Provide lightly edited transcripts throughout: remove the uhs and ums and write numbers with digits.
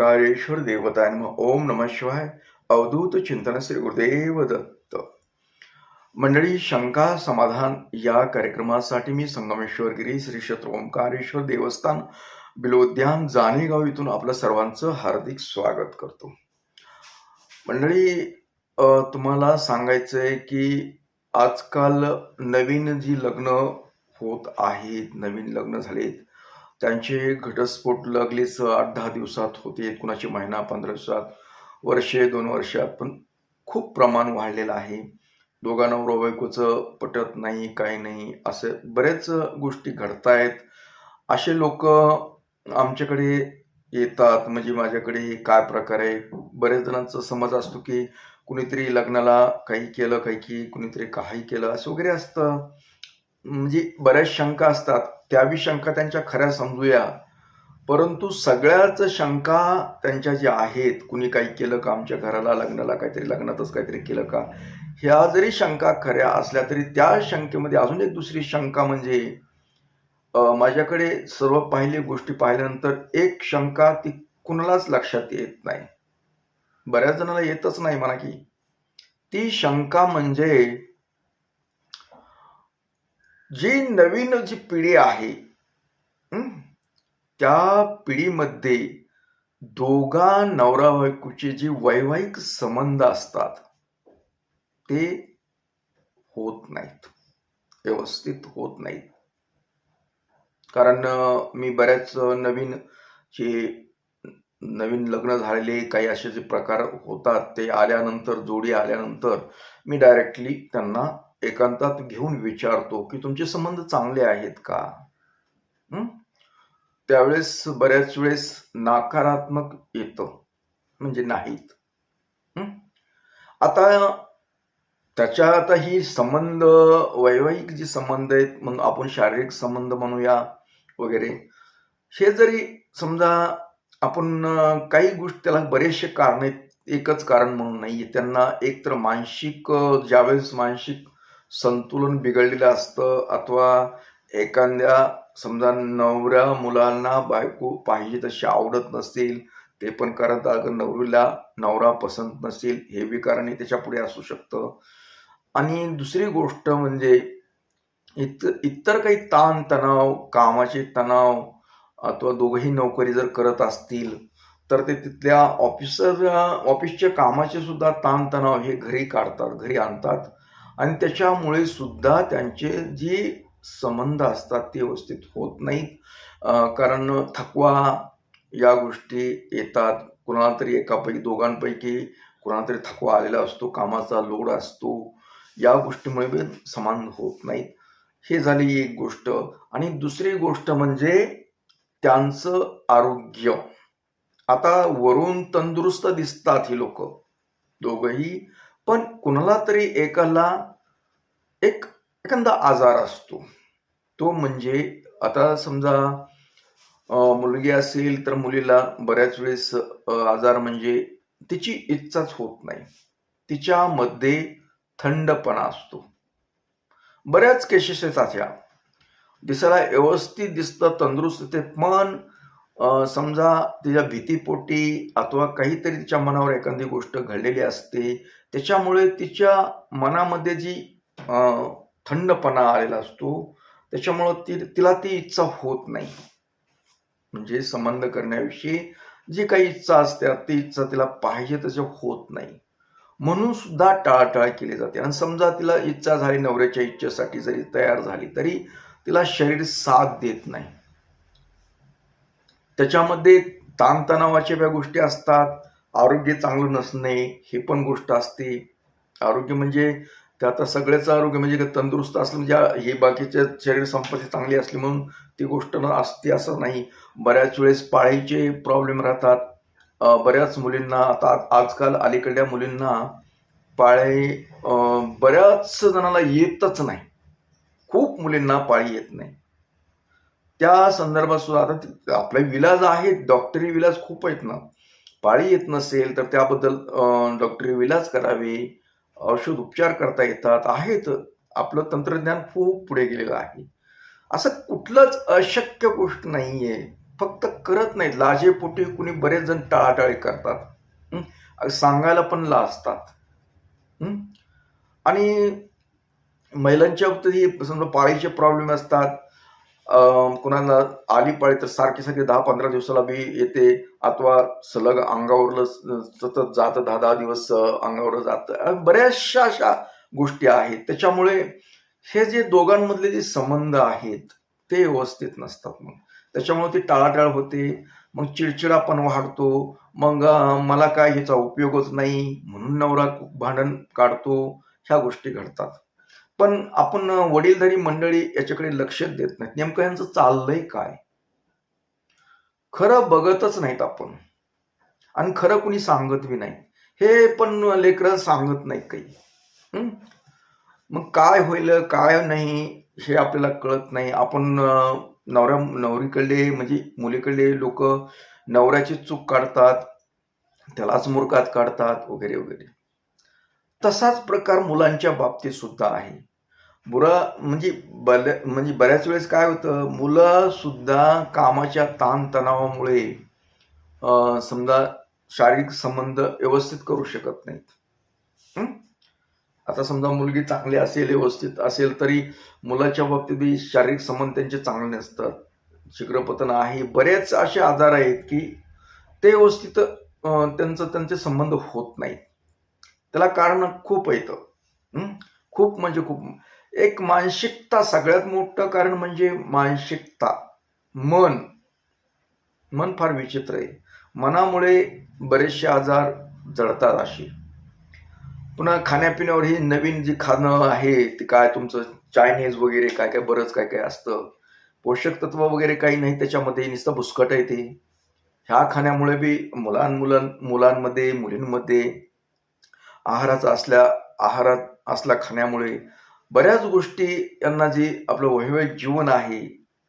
ओंकारेश्वर देवताय नमः. ओम नमः शिवाय. अवधूत चिंतन श्री गुरुदेव दत्त. मंडळी, शंका समाधान या कार्यक्रमासाठी मी संगमेश्वर गिरी श्री क्षेत्र ओंकारेश्वर देवस्थान बिलोद्यान जाणेगाव इथून आपलं सर्वांचं हार्दिक स्वागत करतो. मंडळी, तुम्हाला सांगायचंय की आजकाल नवीन जी लग्न होत आहेत, नवीन लग्न झालेत, त्यांचे घटस्फोट लगेच 8-10 दिवसात होते, कुणाचे महिना 15 दिवसात, वर्षे 2 वर्षात, पण खूप प्रमाण वाढलेलं आहे. दोघा नवरा बायकोचं पटत नाही, काही नाही, असे बरेच गोष्टी घडतायत. असे लोक आमच्याकडे येतात, म्हणजे माझ्याकडे हे काय प्रकार आहे. बरेच जणांचा समज असतो की कुणीतरी लग्नाला काही केलं, काही कुणीतरी काही केलं असं वगैरे असतं. म्हणजे बऱ्याच शंका असतात. त्याबी शंका त्यांच्या खऱ्या समजूया, परंतु सगळ्याच शंका त्यांच्या ज्या आहेत, कुणी काही केलं का आमच्या घराला, लग्नाला काहीतरी, लग्नातच काहीतरी केलं का, ह्या जरी शंका खऱ्या असल्या तरी त्या शंकेमध्ये अजून एक दुसरी शंका म्हणजे माझ्याकडे सर्व गोष्टी पाहिल्यानंतर एक शंका ती कुणालाच लक्षात येत नाही, बऱ्याच जणांना येतच नाही म्हणा की. ती शंका म्हणजे जी नवीन जी पिढी आहे, त्या पिढीमध्ये दोघा नवरा बायकोचे जे वैवाहिक संबंध असतात ते होत नाहीत, व्यवस्थित होत नाहीत. कारण मी बऱ्याच नवीन लग्न झालेले काही असे जे प्रकार होतात, ते आल्यानंतर, जोडी आल्यानंतर मी डायरेक्टली त्यांना एकांतात घेऊन विचारतो की तुमचे संबंध चांगले आहेत का. त्यावेळेस बऱ्याच वेळेस नकारात्मक येतं, म्हणजे नाहीत. आता ही संबंध, वैवाहिक जे संबंध आहेत, म्हणून आपण शारीरिक संबंध म्हणूया वगैरे, हे जरी समजा आपण काही गोष्टी, त्याला बरेचसे कारण आहेत, एकच कारण म्हणून नाही. त्यांना एकतर ज्यावेळेस मानसिक संतुलन बिघडलेलं असतं, अथवा एखाद्या समजा नवऱ्या मुलांना बायको पाहिजे तशी आवडत नसेल, ते पण कारण अगर नवरा पसंत नसेल, हे बी कारण त्याच्या पुढे असू शकतं. आणि दुसरी गोष्ट म्हणजे इतर काही ताण तणाव, कामाचे तणाव, अथवा दोघंही नोकरी जर करत असतील तर ते तिथल्या ऑफिसच्या कामाचे सुद्धा ताण तणाव हे घरी काढतात, घरी आणतात, आणि त्याच्यामुळे सुद्धा त्यांचे जे संबंध असतात ते व्यवस्थित होत नाहीत. कारण थकवा या गोष्टी येतात. कुणाला तरी एकापैकी, दोघांपैकी कुणाला तरी थकवा आलेला असतो, कामाचा लोड असतो, या गोष्टीमुळे संबंध होत नाहीत. हे झाली एक गोष्ट. आणि दुसरी गोष्ट म्हणजे त्यांचं आरोग्य. आता वरून तंदुरुस्त दिसतात ही लोक दोघही, पण कुणाला तरी एखादा आजार असतो. तो म्हणजे आता समजा मुलगी असेल तर मुलीला बऱ्याच वेळेस आजार म्हणजे तिची इच्छाच होत नाही, तिच्यामध्ये थंडपणा असतो. बऱ्याच केसेस आहेत अशा. दिसायला व्यवस्थित दिसतं, तंदुरुस्त ते, पण समजा तिच्या भीतीपोटी अथवा काहीतरी तिच्या मनावर एखादी गोष्ट घडलेली असते, त्याच्यामुळे तिच्या मनामध्ये जी थंडपणा आलेला असतो, त्याच्यामुळं तिला ती इच्छा होत नाही. म्हणजे संबंध करण्याविषयी जी काही इच्छा असते, ती इच्छा तिला पाहिजे तसं होत नाही, म्हणून सुद्धा टाळाटाळ केली जाते. आणि समजा तिला इच्छा झाली, नवऱ्याच्या इच्छेसाठी जरी तयार झाली, तरी तिला शरीर साथ देत नाही. त्याच्यामध्ये ताणतणावाच्या ज्या गोष्टी असतात, आरोग्य चांगलं नसणे हे पण गोष्ट असते. आरोग्य म्हणजे ते आता सगळ्याच आरोग्य म्हणजे तंदुरुस्त असलं म्हणजे हे बाकीच्या शरीर संपत्ती चांगली असली म्हणून ती गोष्ट असते असं नाही. बऱ्याच वेळेस पाळीचे प्रॉब्लेम राहतात. बऱ्याच मुलींना, आता आजकाल अलीकडल्या मुलींना पाळी बऱ्याच जणांना येतच नाही. खूप मुलींना पाळी येत नाही. त्या संदर्भात सुद्धा आता आपले विलाज आहेत, डॉक्टरी विलाज खूप आहेत ना. पाळी येत नसेल तर त्याबद्दल डॉक्टरी विलाज करावे, औषध उपचार करता येतात, आहेत. आपलं तंत्रज्ञान खूप पुढे गेलेलं आहे. असं कुठलंच अशक्य गोष्ट नाहीये. फक्त करत नाहीत, लाजेपोटी कुणी बरेच जण टाळाटाळी करतात. सांगायला पण लाजतात. हं? आणि महिलांच्या बाबतीतही समजा पाळीचे प्रॉब्लेम असतात. कुणाला आली पाळी तर सारखी 10-15 दिवसाला बी येते, अथवा सलग अंगावरलं सतत जातं, 10-10 दिवस अंगावर जातं. बऱ्याचशा अशा गोष्टी आहेत. त्याच्यामुळे हे जे दोघांमधले जे संबंध आहेत ते व्यवस्थित नसतात. मग त्याच्यामुळे ती टाळाटाळ होते. मग चिडचिडापण वाढतो. मग मला काय ह्याचा उपयोगच नाही म्हणून नवरा भांडण काढतो. ह्या गोष्टी घडतात. पण आपण वडीलधारी मंडळी याच्याकडे लक्ष देत नाहीत. नेमकं यांचं चाललंय काय? खरं बघतच नाहीत आपण. आणि खरं कुणी सांगत बी नाही. हे पण लेकरं सांगत नाहीत काही. मग काय होईल काय नाही हे आपल्याला कळत नाही. आपण नवरीकडले म्हणजे मुलीकडले लोक नवऱ्याची चूक काढतात, त्यालाच मूर्खात काढतात वगैरे वगैरे. तसाच प्रकार मुलांच्या बाबतीत सुद्धा आहे. म्हणजे बऱ्याच वेळेस काय होतं, मुलं सुद्धा कामाच्या ताणतणावामुळे समजा शारीरिक संबंध व्यवस्थित करू शकत नाहीत. आता समजा मुलगी चांगली असेल, व्यवस्थित असेल, तरी मुलाच्या बाबतीत शारीरिक संबंध त्यांचे चांगले नसतात. शीघ्रपतन आहे, बरेच असे आजार आहेत की ते व्यवस्थित त्यांचे संबंध होत नाहीत. त्याला कारण खूप येतं. खूप म्हणजे खूप. एक मानसिकता, सगळ्यात मोठं कारण म्हणजे मानसिकता. मन फार विचित्र आहे. मनामुळे बरेचसे आजार जडतात अशी. पुन्हा खाण्यापिण्यावर ही नवीन जी खाणं आहे ते काय तुमचं चायनीज वगैरे काय काय बरंच काय काय असतं. पोषक तत्व वगैरे काही नाही त्याच्यामध्ये, नुसतं बुसकट आहे ते. ह्या खाण्यामुळे बी मुलांमध्ये मुलींमध्ये आहारात असल्या खाण्यामुळे बऱ्याच गोष्टी यांना जे आपलं वैवाहिक जीवन आहे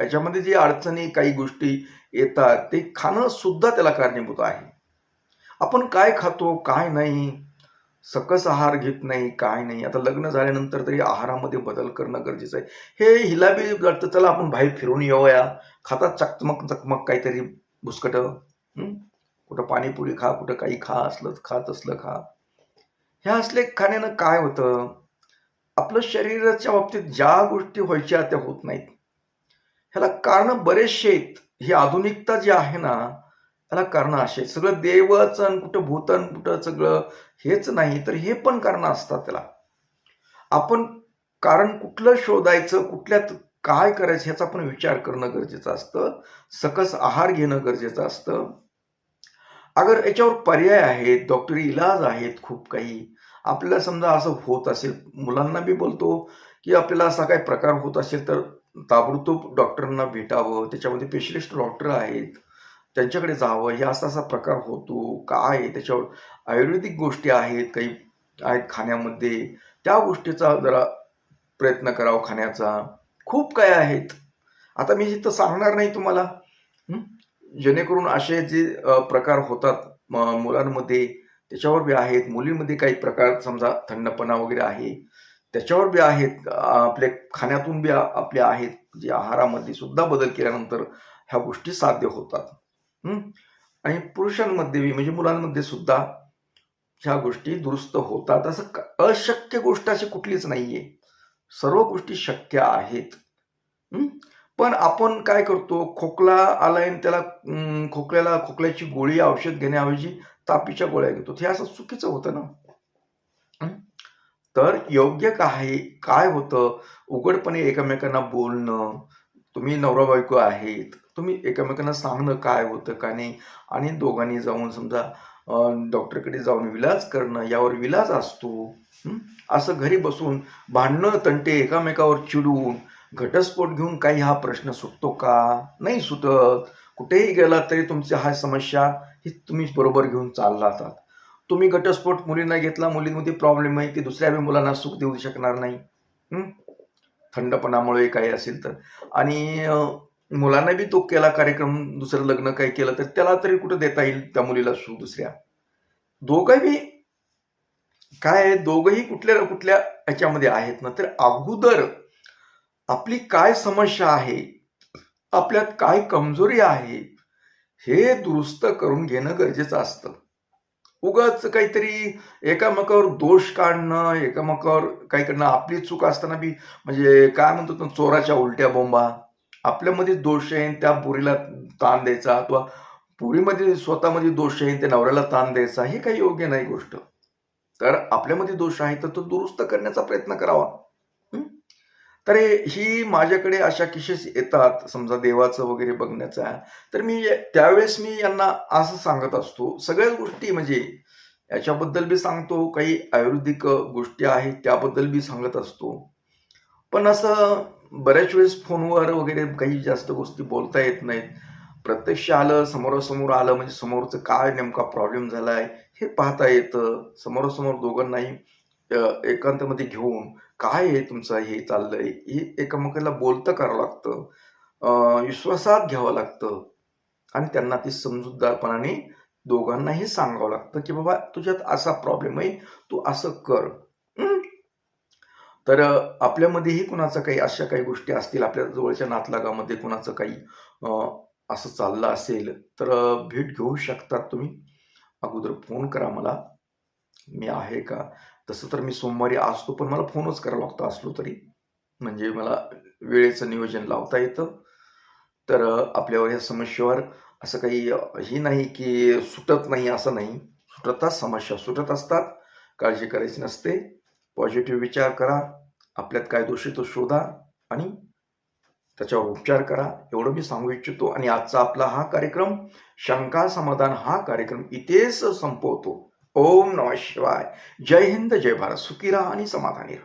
याच्यामध्ये जी अडचणी काही गोष्टी येतात ते खाणं सुद्धा त्याला कारणीभूत आहे. आपण काय खातो काय नाही, सकस आहार घेत नाही काय नाही. आता लग्न झाल्यानंतर तरी आहारामध्ये बदल करणं गरजेचं आहे. हे हिला बी वाटतं चला आपण बाहेर फिरून येऊया, खातात चकमक काहीतरी बुसकट. कुठं पाणीपुरी खा, कुठं काही खा, असलं खा तसलं खा. ह्या असले खाण्यानं काय होतं, आपलं शरीराच्या बाबतीत ज्या गोष्टी व्हायच्या त्या होत नाहीत. ह्याला कारण बरेचसे आहेत. ही आधुनिकता जी आहे ना, त्याला कारण असे आहेत. सगळं देवच कुठं भूतन कुठं सगळं हेच नाही, तर हे पण कारण असतात त्याला. आपण कारण कुठलं शोधायचं, कुठल्यात काय करायचं ह्याचा पण विचार करणं गरजेचं असतं. सकस आहार घेणं गरजेचं असतं. अगर याच्यावर पर्याय आहेत, डॉक्टरी इलाज आहेत खूप काही. आपल्याला समजा असं होत असेल, मुलांना बी बोलतो की आपल्याला असा काही प्रकार होत असेल तर ताबडतोब डॉक्टरांना भेटावं. त्याच्यामध्ये स्पेशलिस्ट डॉक्टर आहेत, त्यांच्याकडे जावं. हे असा प्रकार होतो काय आहे, त्याच्यावर आयुर्वेदिक गोष्टी आहेत काही आहेत खाण्यामध्ये, त्या गोष्टीचा जरा प्रयत्न करावा खाण्याचा. खूप काय आहेत. आता मी इथं सांगणार नाही तुम्हाला. जेणेकरून असे जे प्रकार होतात मुलांमध्ये त्याच्यावर बी आहेत. मुलींमध्ये काही प्रकार समजा थंडपणा वगैरे आहे त्याच्यावर बी आहेत. आपल्या खाण्यातून बी आपले आहेत, जे आहारामध्ये सुद्धा बदल केल्यानंतर ह्या गोष्टी साध्य होतात. आणि पुरुषांमध्ये बी म्हणजे मुलांमध्ये सुद्धा ह्या गोष्टी दुरुस्त होतात. असं अशक्य गोष्ट अशी कुठलीच नाहीये. सर्व गोष्टी शक्य आहेत. पण आपण काय करतो, खोकला आलाय त्याला खोकल्याची गोळी औषध घेण्याऐवजी तापीच्या गोळ्या घेतो. हे असं चुकीचं होतं ना. तर योग्य काय होतं, उघडपणे एकमेकांना बोलणं. तुम्ही नवरा बायको आहेत, तुम्ही एकमेकांना सांगणं काय होतं काय नाही, आणि दोघांनी जाऊन समजा डॉक्टरकडे जाऊन विलाज करणं. यावर विलाज असतो. असं घरी बसून भांडणं तंटे एकामेकावर चिडून घटस्फोट घेऊन काही हा प्रश्न सुटतो का? नाही सुटत. कुठेही गेला तरी तुमची हा समस्या ही तुम्ही बरोबर घेऊन चाललात. तुम्ही घटस्फोट मुलींना घेतला, मुलींमध्ये प्रॉब्लेम आहे, ती दुसऱ्या मुलांना सुख देऊ शकणार नाही. थंडपणामुळे काही असेल तर. आणि मुलांना बी तो केला कार्यक्रम, दुसरं लग्न काही केलं तर त्याला तरी कुठं देता येईल त्या मुलीला सुख दुसऱ्या. दोघंही काय आहे, दोघंही कुठल्या ना कुठल्या ह्याच्यामध्ये आहेत ना. तर अगोदर आपली काय समस्या आहे, आपल्यात काय कमजोरी आहे हे दुरुस्त करून घेणं गरजेचं असतं. उगाच काहीतरी एकामेकावर दोष काढणं, एकामेकावर काहीकडनं आपली चूक असताना बी म्हणजे काय म्हणतो ना, चोराच्या उलट्या बोंबा. आपल्यामध्ये दोष आहे आणि त्या पोरीला ताण द्यायचा अथवा पोरीमध्ये स्वतःमध्ये दोष आहे आणि त्या नवऱ्याला ताण द्यायचा, हे काही योग्य नाही गोष्ट. तर आपल्यामध्ये दोष आहे तर तो दुरुस्त करण्याचा प्रयत्न करावा. हं? तर ही माझ्याकडे अशा केसेस येतात, समजा देवाचं वगैरे बघण्याचा, तर त्यावेळेस मी यांना असं सांगत असतो. सगळ्याच गोष्टी म्हणजे याच्याबद्दल बी सांगतो, काही आयुर्वेदिक गोष्टी आहेत त्याबद्दल बी सांगत असतो. पण असं बऱ्याच वेळेस फोनवर वगैरे काही जास्त गोष्टी बोलता येत नाहीत. प्रत्यक्ष आलं, समोरासमोर आलं म्हणजे समोरचं काय नेमका प्रॉब्लेम झालाय हे पाहता येतं. समोरासमोर दोघांनाही एकांतामध्ये घेऊन काय आहे तुमचं हे चाललंय, हे एकमेकाला बोलतं करावं लागतं. विश्वासात घ्यावं लागतं आणि त्यांना ती समजूतदारपणाने दोघांनाही सांगावं लागतं, की "बाबा तुझ्यात असा प्रॉब्लेम आहे, तू असं कर." हं. तर आपल्यामध्येही कुणाचं काही अशा काही गोष्टी असतील, आपल्या जवळच्या नातलगामध्ये कुणाचं काही अ, असं चाललं असेल, तर भेट घेऊ शकतात तुम्ही. अगोदर फोन करा मला. मी आहे का? तसं तर मी सोमवारी असतो, पण मला फोनच करावा लागतो असलो तरी. म्हणजे मला वेळेचं नियोजन लावता येतं. तर आपल्यावर या समस्येवर असं काही हे नाही की सुटत नाही असं नाही. सुटतात समस्या सुटत असतात. काळजी करायची नसते. पॉझिटिव्ह विचार करा. आपल्यात काय दोष आहे तो शोधा आणि त्याच्यावर उपचार करा. एवढं मी सांगू इच्छितो आणि आजचा आपला हा कार्यक्रम शंका समाधान हा कार्यक्रम इथेच संपवतो. ओम नमः शिवाय. जय हिंद, जय भारत. सुखी राहा आणि समाधानी राहा.